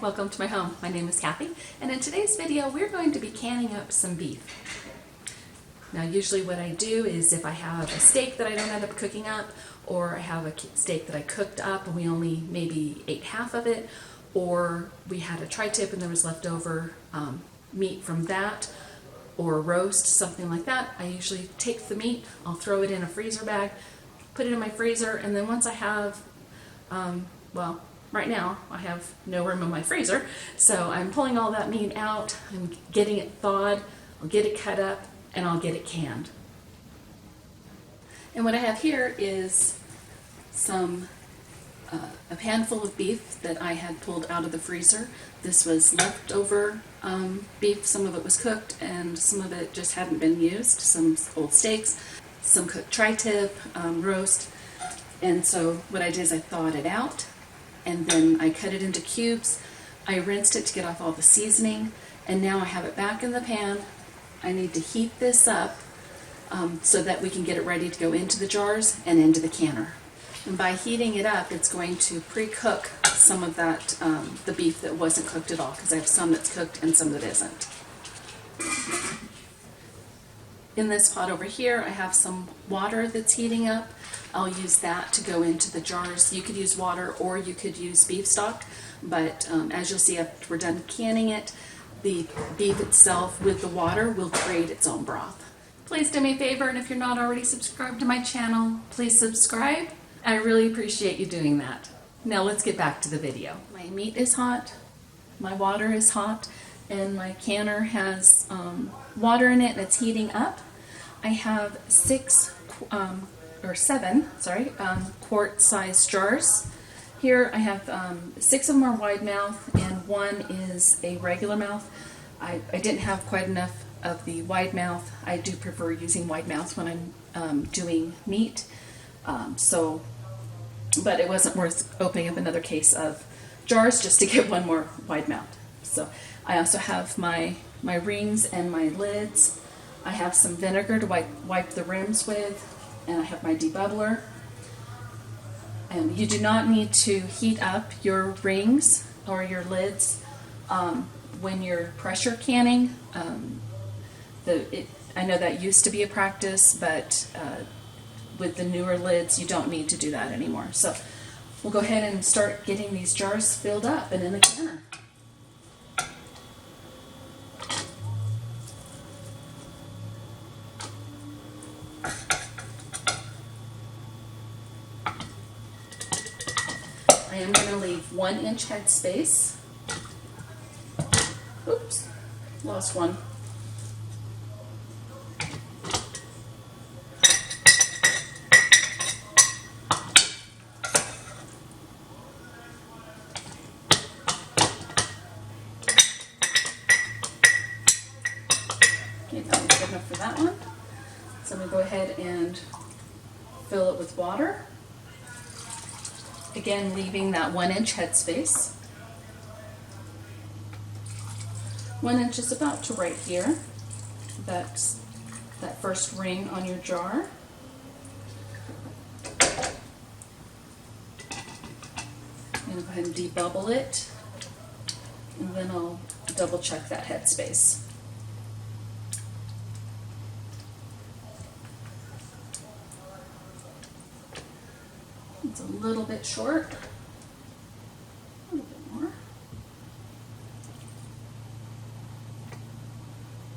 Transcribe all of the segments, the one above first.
welcome to my home. My name is Kathy, and in today's video we're going to be canning up some beef. Now usually what I do is if I have a steak that I don't end up cooking up, or I have a steak that I cooked up and we only maybe ate half of it, or we had a tri-tip and there was leftover meat from that, or a roast, something like that, I usually take the meat, I'll throw it in a freezer bag, put it in my freezer, and then once I have, well, right now I have no room in my freezer, so I'm pulling all that meat out, I'm getting it thawed, I'll get it cut up, and I'll get it canned. And what I have here is a pan full of beef that I had pulled out of the freezer. This was leftover beef, some of it was cooked and some of it just hadn't been used, some old steaks, some cooked tri-tip, roast. And so what I did is I thawed it out, and then I cut it into cubes. I rinsed it to get off all the seasoning, and now I have it back in the pan. I need to heat this up so that we can get it ready to go into the jars and into the canner. And by heating it up, it's going to pre-cook some of that, the beef that wasn't cooked at all, because I have some that's cooked and some that isn't. In this pot over here, I have some water that's heating up. I'll use that to go into the jars. You could use water or you could use beef stock, but as you'll see after we're done canning it, the beef itself with the water will create its own broth. Please do me a favor, and if you're not already subscribed to my channel, please subscribe. I really appreciate you doing that. Now let's get back to the video. My meat is hot, my water is hot, and my canner has water in it and it's heating up. I have 7 quart size jars. Here I have 6 of them are wide mouth and 1 is a regular mouth. I didn't have quite enough of the wide mouth. I do prefer using wide mouth when I'm doing meat. But it wasn't worth opening up another case of jars just to get one more wide mouth. So I also have my rings and my lids. I have some vinegar to wipe the rims with, and I have my debubbler. And you do not need to heat up your rings or your lids when you're pressure canning. I know that used to be a practice, but with the newer lids, you don't need to do that anymore. So we'll go ahead and start getting these jars filled up and in the canner. I am going to leave 1 inch head space. Oops, lost one. Okay, that was good enough for that one. So I'm going to go ahead and fill it with water. Again, leaving that 1 inch head space. 1 inch is about to right here. That's that first ring on your jar. I'm going to go ahead and debubble it, and then I'll double check that head space. It's a little bit short. A little bit more.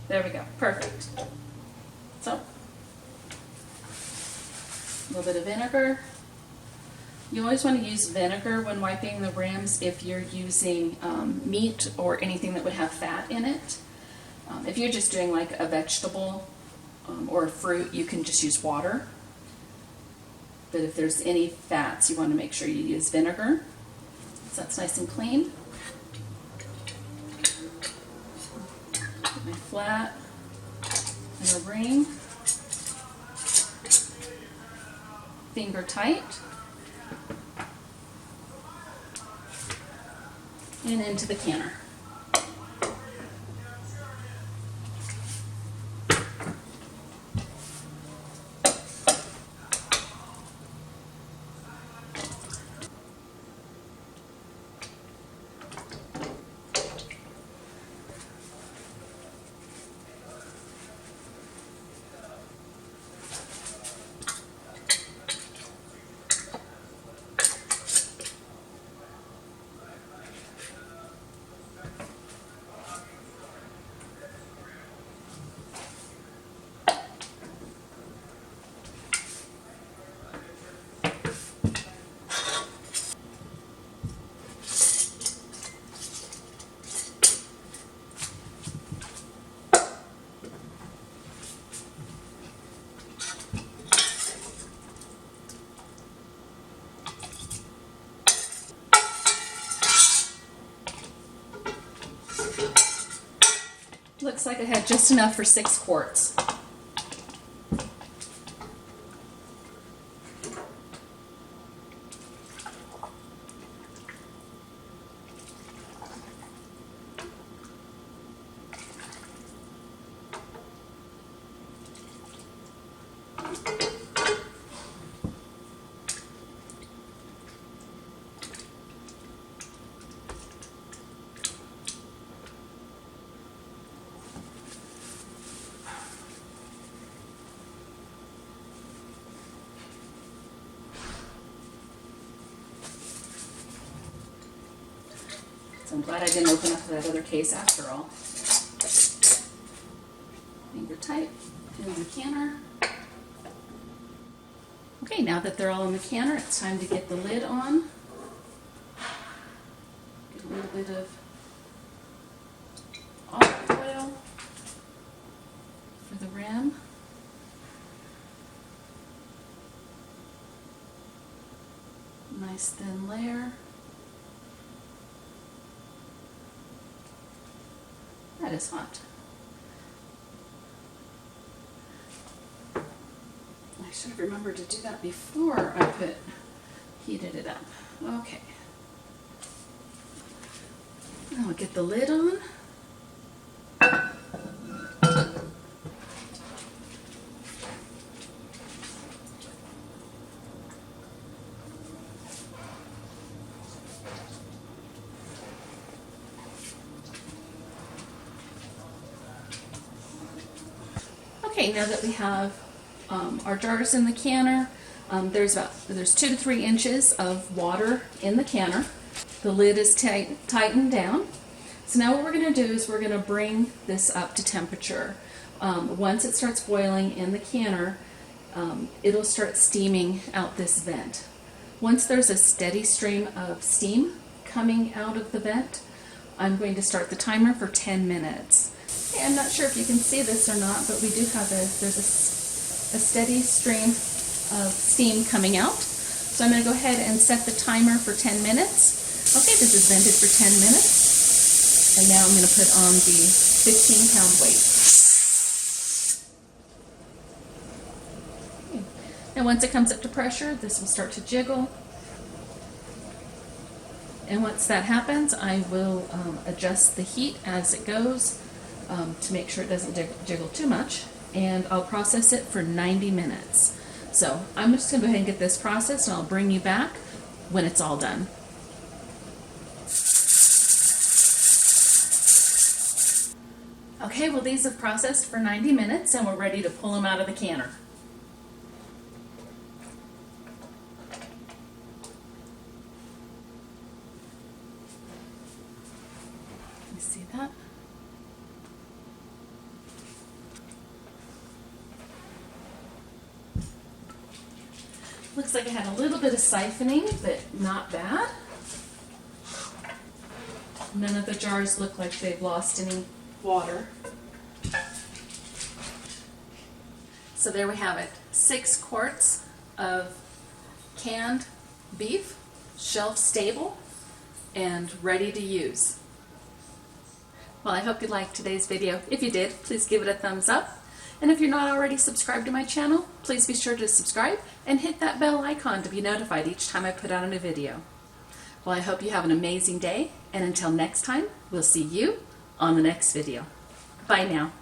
There we go. Perfect. So, a little bit of vinegar. You always want to use vinegar when wiping the rims if you're using meat or anything that would have fat in it. If you're just doing like a vegetable or a fruit, you can just use water. But if there's any fats, you want to make sure you use vinegar, so that's nice and clean. Get my flat and a ring, finger tight, and into the canner. Looks like I had just enough for 6 quarts. So I'm glad I didn't open up that other case after all. Finger tight in the canner. Okay, now that they're all in the canner, it's time to get the lid on. Get a little bit of olive oil for the rim. Nice thin layer. That is hot. I should have remembered to do that before I heated it up. Okay. Now I'll get the lid on. Okay, now that we have our jars in the canner, there's 2 to 3 inches of water in the canner. The lid is tightened down. So now what we're going to do is we're going to bring this up to temperature. Once it starts boiling in the canner, it'll start steaming out this vent. Once there's a steady stream of steam coming out of the vent, I'm going to start the timer for 10 minutes. Okay, I'm not sure if you can see this or not, but we do have there's a steady stream of steam coming out. So I'm going to go ahead and set the timer for 10 minutes. Okay, this is vented for 10 minutes. And now I'm going to put on the 15-pound weight. Okay. And once it comes up to pressure, this will start to jiggle. And once that happens, I will adjust the heat as it goes to make sure it doesn't jiggle too much. And I'll process it for 90 minutes. So I'm just going to go ahead and get this processed, and I'll bring you back when it's all done. Okay, well these have processed for 90 minutes and we're ready to pull them out of the canner. You see that? Looks like I had a little bit of siphoning, but not bad. None of the jars look like they've lost any water. So there we have it. 6 quarts of canned beef, shelf stable, and ready to use. Well, I hope you liked today's video. If you did, please give it a thumbs up. And if you're not already subscribed to my channel, please be sure to subscribe and hit that bell icon to be notified each time I put out a new video. Well, I hope you have an amazing day, and until next time, we'll see you on the next video. Bye now.